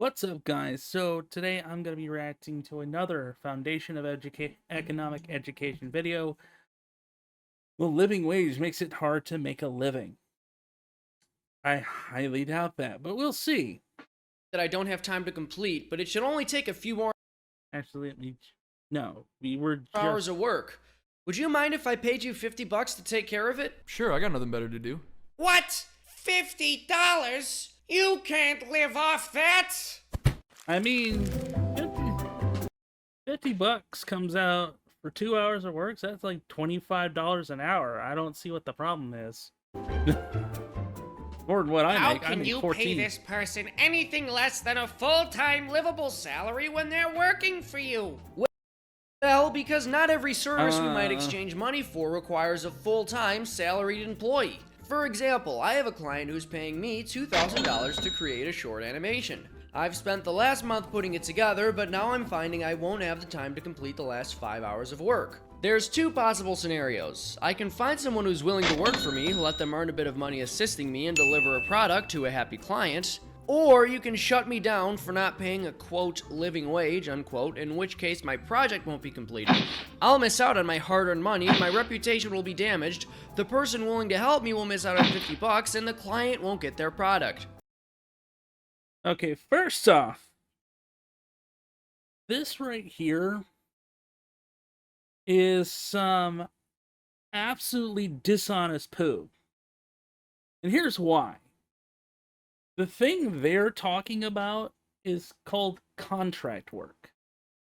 What's up, guys? So today I'm going to be reacting to another Foundation of Economic Education video. The living wage makes it hard to make a living. I highly doubt that, but we'll see. That I don't have time to complete, but it should only take a few more Actually, no, we were hours just... of work. Would you mind if I paid you $50 to take care of it? Sure, I got nothing better to do. What? $50? You can't live off that! I mean, 50 bucks comes out for 2 hours of work, so that's like $25 an hour. I don't see what the problem is. Or what I How make, I can make you 14. pay this person anything less than a full-time livable salary when they're working for you? Well, because not every service we might exchange money for requires a full-time salaried employee. For example, I have a client who's paying me $2,000 to create a short animation. I've spent the last month putting it together, but now I'm finding I won't have the time to complete the last 5 hours of work. There's two possible scenarios. I can find someone who's willing to work for me, let them earn a bit of money assisting me and deliver a product to a happy client, or you can shut me down for not paying a quote living wage unquote, in which case my project won't be completed. I'll miss out on my hard-earned money, my reputation will be damaged, the person willing to help me will miss out on 50 bucks, and the client won't get their product. Okay, first off, this right here is some absolutely dishonest poo. And here's why. The thing they're talking about is called contract work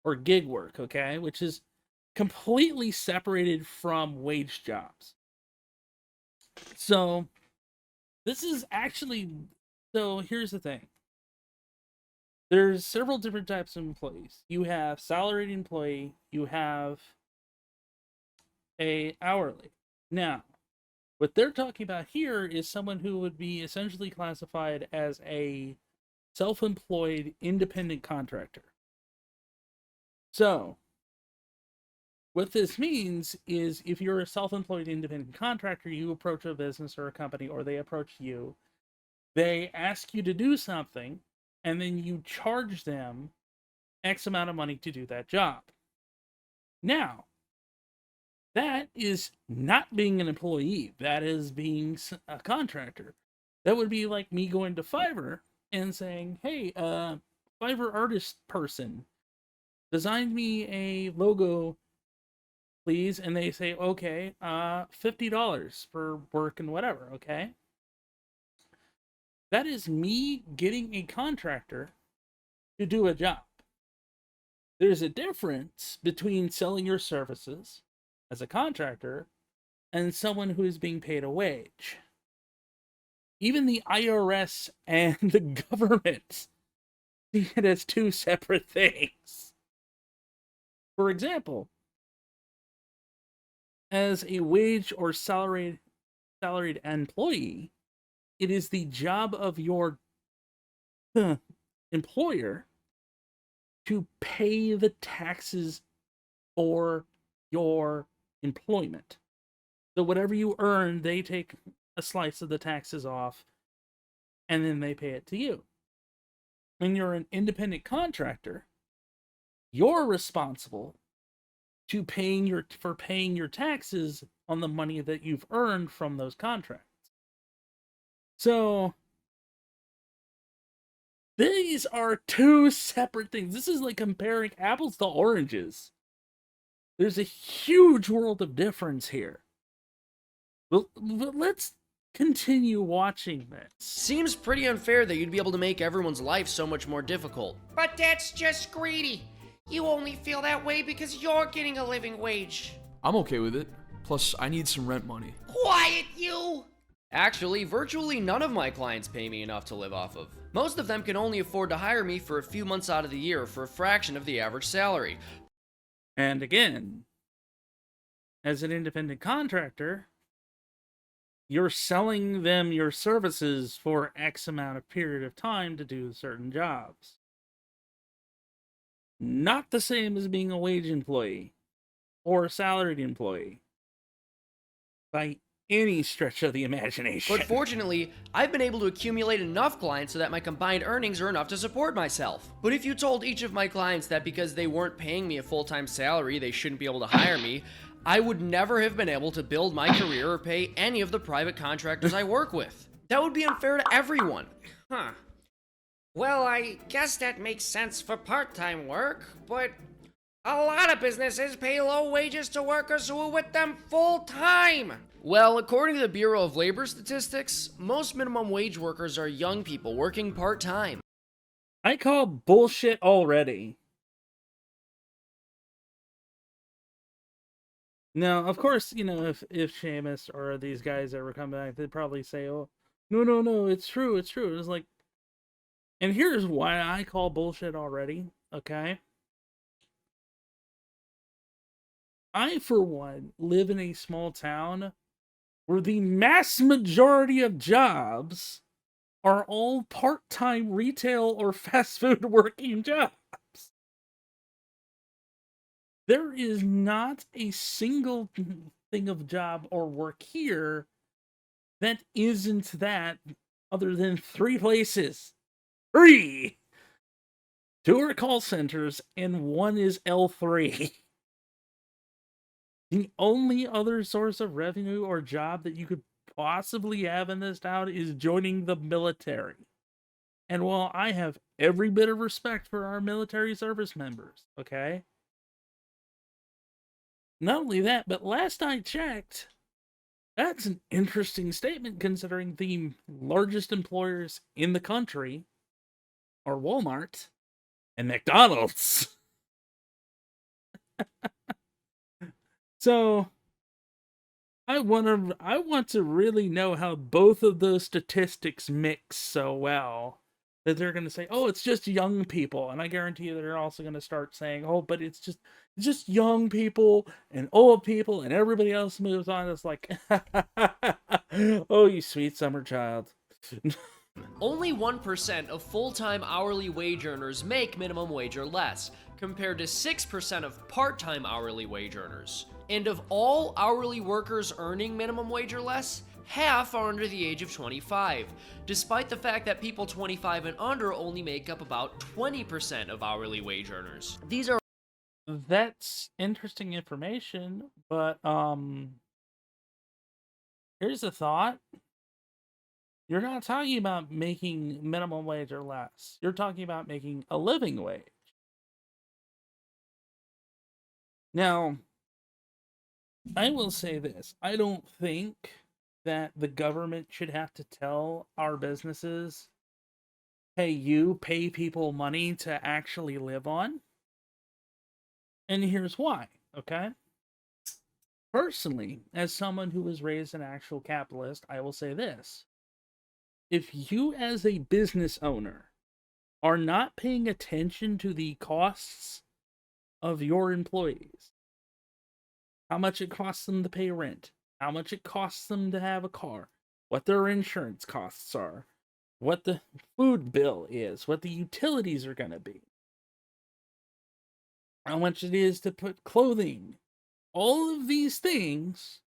or gig work, okay? Which is completely separated from wage jobs. So, this is actually... So, here's the thing. There's several different types of employees. You have salaried employee, you have a hourly. Now, what they're talking about here is someone who would be essentially classified as a self-employed independent contractor. So, what this means is if you're a self-employed independent contractor, you approach a business or a company, or they approach you, they ask you to do something, and then you charge them X amount of money to do that job. Now, that is not being an employee. That is being a contractor. That would be like me going to Fiverr and saying, hey, Fiverr artist person, design me a logo, please. And they say, okay, $50 for work and whatever, okay? That is me getting a contractor to do a job. There's a difference between selling your services as a contractor and someone who is being paid a wage. Even the IRS and the government see it as two separate things. For example, as a wage or salaried employee, it is the job of your employer to pay the taxes for your employment. So whatever you earn, they take a slice of the taxes off, and then they pay it to you. When you're an independent contractor, you're responsible for paying your taxes on the money that you've earned from those contracts. So these are two separate things. This is like comparing apples to oranges. There's a huge world of difference here. But let's continue watching this. Seems pretty unfair that you'd be able to make everyone's life so much more difficult. But that's just greedy. You only feel that way because you're getting a living wage. I'm okay with it. Plus, I need some rent money. Quiet, you! Actually, virtually none of my clients pay me enough to live off of. Most of them can only afford to hire me for a few months out of the year for a fraction of the average salary. And again, as an independent contractor, you're selling them your services for X amount of period of time to do certain jobs. Not the same as being a wage employee or a salaried employee. By any stretch of the imagination. But fortunately, I've been able to accumulate enough clients so that my combined earnings are enough to support myself. But if you told each of my clients that because they weren't paying me a full-time salary, they shouldn't be able to hire me, I would never have been able to build my career or pay any of the private contractors I work with. That would be unfair to everyone. Huh. Well, I guess that makes sense for part-time work, but a lot of businesses pay low wages to workers who are with them full-time. Well, according to the Bureau of Labor Statistics, most minimum wage workers are young people working part-time. I call bullshit already. Now, of course, you know, if Seamus or these guys ever come back, they'd probably say, "Oh, no, it's true, it's true." It's like, and here's why I call bullshit already, okay? I, for one, live in a small town where the mass majority of jobs are all part-time retail or fast food working jobs. There is not a single thing of job or work here that isn't that, other than 3 places. 3! 2 are call centers, and 1 is L3. The only other source of revenue or job that you could possibly have in this town is joining the military. And while I have every bit of respect for our military service members, okay? Not only that, but last I checked, that's an interesting statement considering the largest employers in the country are Walmart and McDonald's. So, I want to really know how both of those statistics mix so well that they're going to say, "Oh, it's just young people," and I guarantee you they're also going to start saying, "Oh, but it's just young people and old people," and everybody else moves on. It's like, "Oh, you sweet summer child." Only 1% of full-time hourly wage earners make minimum wage or less, compared to 6% of part-time hourly wage earners. And of all hourly workers earning minimum wage or less, half are under the age of 25, despite the fact that people 25 and under only make up about 20% of hourly wage earners. These are That's interesting information, but here's a thought. You're not talking about making minimum wage or less. You're talking about making a living wage. Now, I will say this. I don't think that the government should have to tell our businesses, "Hey, you pay people money to actually live on." And here's why, okay? Personally, as someone who was raised an actual capitalist, I will say this. If you as a business owner are not paying attention to the costs of your employees, how much it costs them to pay rent, how much it costs them to have a car, what their insurance costs are, what the food bill is, what the utilities are going to be, how much it is to put clothing, all of these things,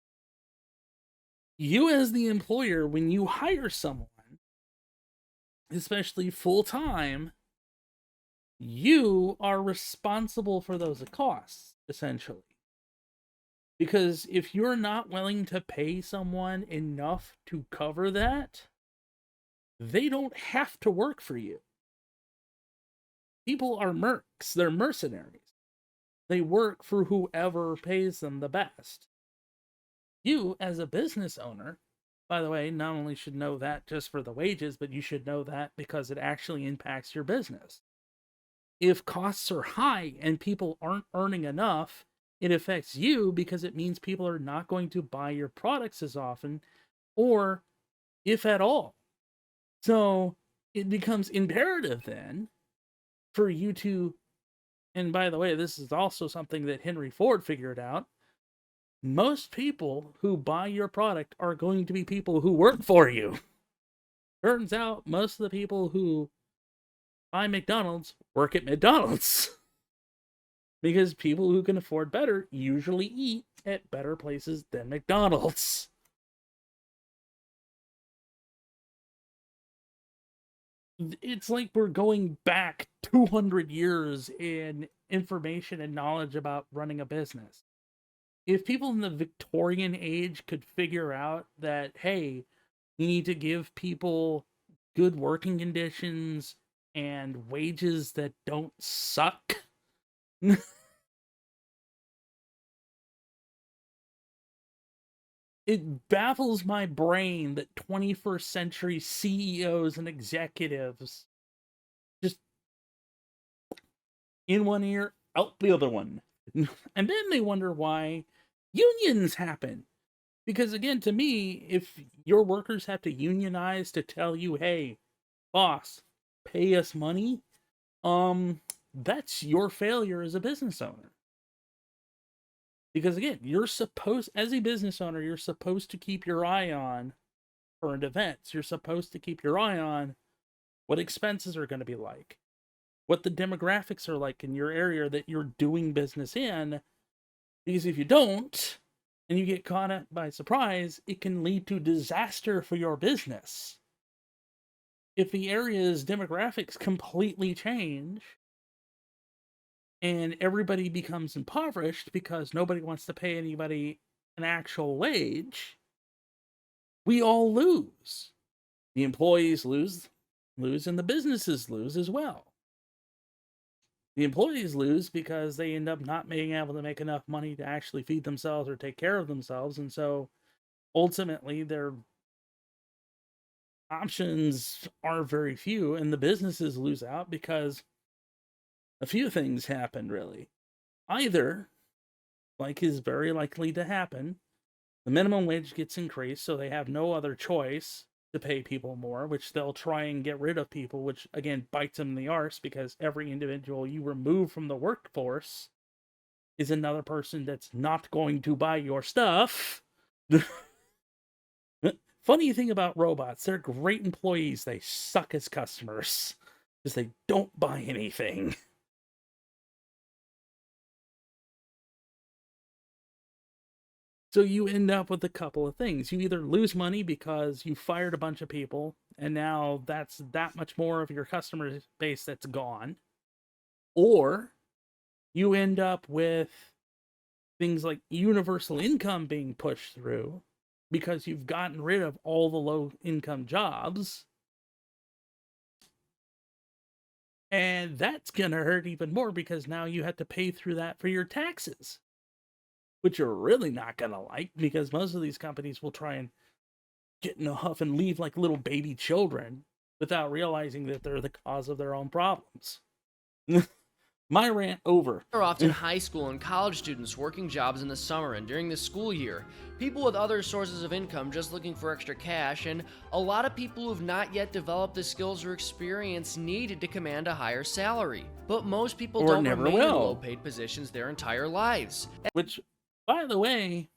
you as the employer, when you hire someone, especially full-time, you are responsible for those costs, essentially. Because if you're not willing to pay someone enough to cover that, they don't have to work for you. People are mercs, they're mercenaries. They work for whoever pays them the best. You, as a business owner, by the way, not only should know that just for the wages, but you should know that because it actually impacts your business. If costs are high and people aren't earning enough, it affects you because it means people are not going to buy your products as often, or if at all. So it becomes imperative then for you to, and by the way, this is also something that Henry Ford figured out, most people who buy your product are going to be people who work for you. Turns out most of the people who buy McDonald's work at McDonald's. Because people who can afford better usually eat at better places than McDonald's. it's like we're going back 200 years in information and knowledge about running a business. If people in the Victorian age could figure out that, hey, you need to give people good working conditions and wages that don't suck. It baffles my brain that 21st century CEOs and executives just in one ear, out the other one. And then they wonder why unions happen. Because again, to me, if your workers have to unionize to tell you, hey, boss, pay us money, that's your failure as a business owner. Because again, as a business owner, you're supposed to keep your eye on current events. You're supposed to keep your eye on what expenses are going to be like, what the demographics are like in your area that you're doing business in. Because if you don't, and you get caught up by surprise, it can lead to disaster for your business. If the area's demographics completely change, and everybody becomes impoverished because nobody wants to pay anybody an actual wage, we all lose. The employees lose, and the businesses lose as well. The employees lose because they end up not being able to make enough money to actually feed themselves or take care of themselves, and so ultimately their options are very few, and the businesses lose out because a few things happen, really. Either, like is very likely to happen, the minimum wage gets increased, so they have no other choice to pay people more, which they'll try and get rid of people, which again bites them in the arse, because every individual you remove from the workforce is another person that's not going to buy your stuff. Funny thing about robots, they're great employees, they suck as customers, because they don't buy anything. So you end up with a couple of things. You either lose money because you fired a bunch of people, and now that's that much more of your customer base that's gone. Or you end up with things like universal income being pushed through because you've gotten rid of all the low-income jobs. And that's going to hurt even more because now you have to pay through that for your taxes, which you're really not going to like, because most of these companies will try and get in a huff and leave like little baby children without realizing that they're the cause of their own problems. My rant over. Are often high school and college students working jobs in the summer and during the school year, people with other sources of income just looking for extra cash, and a lot of people who've not yet developed the skills or experience needed to command a higher salary. But most people Or don't never remain in will. low-paid positions their entire lives. Which, by the way,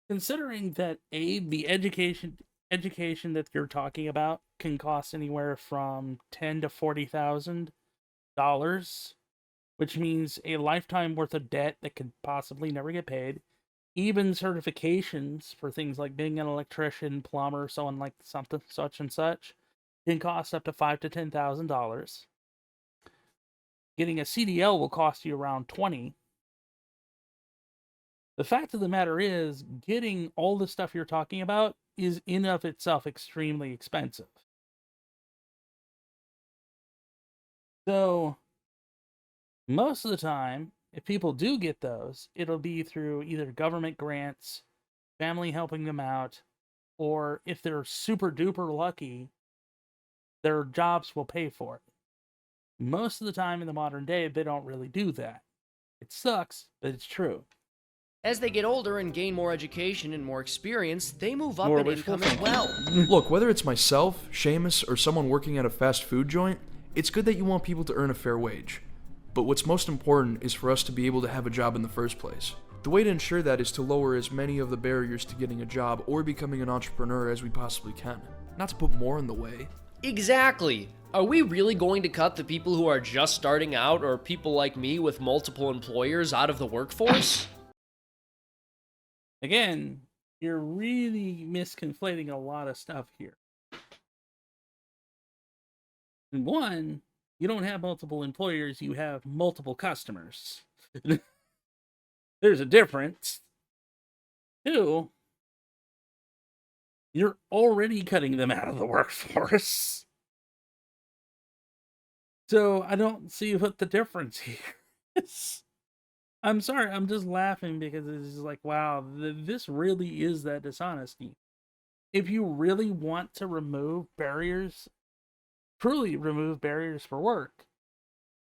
considering that the education that you're talking about can cost anywhere from $10,000 to $40,000, which means a lifetime worth of debt that could possibly never get paid. Even certifications for things like being an electrician, plumber, so on, like something such and such, can cost up to $5,000 to $10,000. Getting a CDL will cost you around $20,000. The fact of the matter is, getting all the stuff you're talking about is in of itself extremely expensive. So, most of the time, if people do get those, it'll be through either government grants, family helping them out, or if they're super duper lucky, their jobs will pay for it. Most of the time in the modern day, they don't really do that. It sucks, but it's true. As they get older and gain more education and more experience, they move up More in wishful income as thinking. well. Look, whether it's myself, Seamus, or someone working at a fast food joint, it's good that you want people to earn a fair wage. But what's most important is for us to be able to have a job in the first place. The way to ensure that is to lower as many of the barriers to getting a job or becoming an entrepreneur as we possibly can. Not to put more in the way. Exactly. Are we really going to cut the people who are just starting out, or people like me with multiple employers, out of the workforce? Again, you're really misconflating a lot of stuff here. And one, you don't have multiple employers, you have multiple customers. There's a difference. Two, you're already cutting them out of the workforce. So I don't see what the difference here is. I'm sorry, I'm just laughing because it's just like, wow, this really is that dishonesty. If you really want to remove barriers, truly remove barriers for work,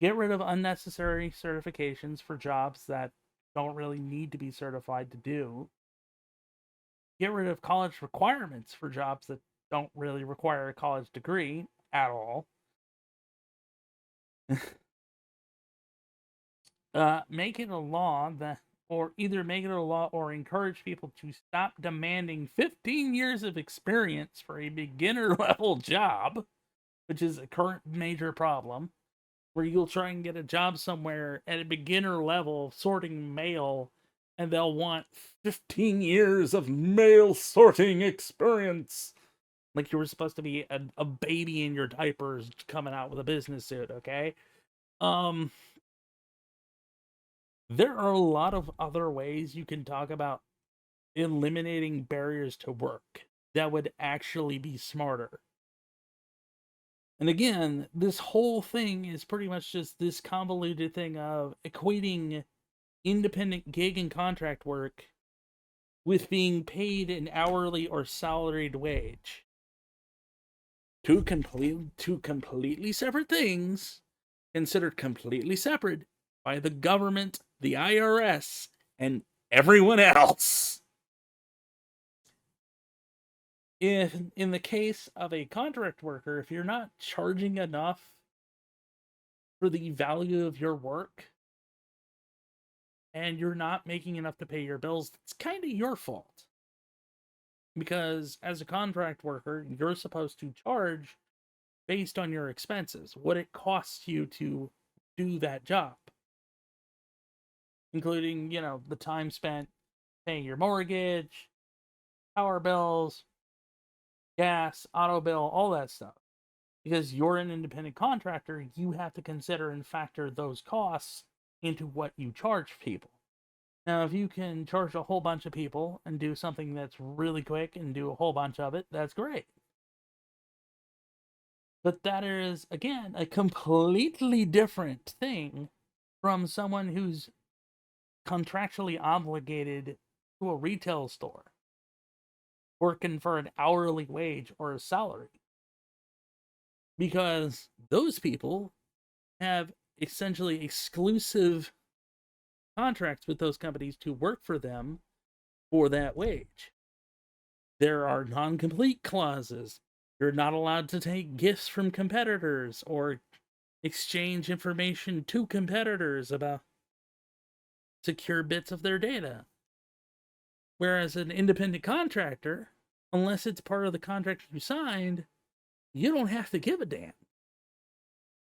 get rid of unnecessary certifications for jobs that don't really need to be certified to do. Get rid of college requirements for jobs that don't really require a college degree at all. Make it a law that, or either make it a law or encourage people to stop demanding 15 years of experience for a beginner level job, which is a current major problem, where you'll try and get a job somewhere at a beginner level sorting mail, and they'll want 15 years of mail sorting experience. Like you were supposed to be a baby in your diapers coming out with a business suit, okay? There are a lot of other ways you can talk about eliminating barriers to work that would actually be smarter. And again, this whole thing is pretty much just this convoluted thing of equating independent gig and contract work with being paid an hourly or salaried wage. Two completely separate things, considered completely separate by the government, the IRS, and everyone else. In the case of a contract worker, if you're not charging enough for the value of your work, and you're not making enough to pay your bills, it's kind of your fault. Because as a contract worker, you're supposed to charge based on your expenses, what it costs you to do that job. Including, the time spent paying your mortgage, power bills, gas, auto bill, all that stuff. Because you're an independent contractor, you have to consider and factor those costs into what you charge people. Now, if you can charge a whole bunch of people and do something that's really quick and do a whole bunch of it, that's great. But that is, again, a completely different thing from someone who's contractually obligated to a retail store, working for an hourly wage or a salary. Because those people have essentially exclusive contracts with those companies to work for them for that wage. There are non-compete clauses. You're not allowed to take gifts from competitors or exchange information to competitors about secure bits of their data. Whereas an independent contractor, unless it's part of the contract you signed, you don't have to give a damn.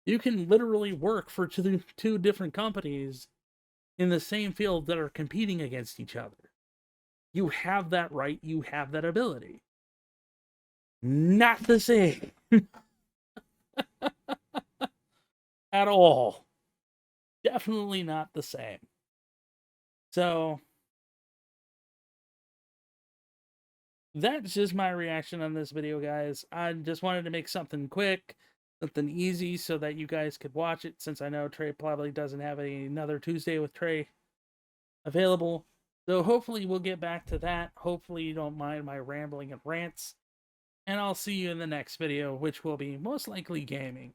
You can literally work for two different companies in the same field that are competing against each other. You have that right, you have that ability. Not the same. At all. Definitely not the same. So, that's just my reaction on this video, guys. I just wanted to make something quick, something easy, so that you guys could watch it, since I know Trey probably doesn't have another Tuesday with Trey available. So hopefully we'll get back to that. Hopefully you don't mind my rambling and rants. And I'll see you in the next video, which will be most likely gaming.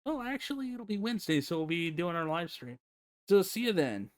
Oh, actually, it'll be Wednesday, so we'll be doing our live stream. So see you then.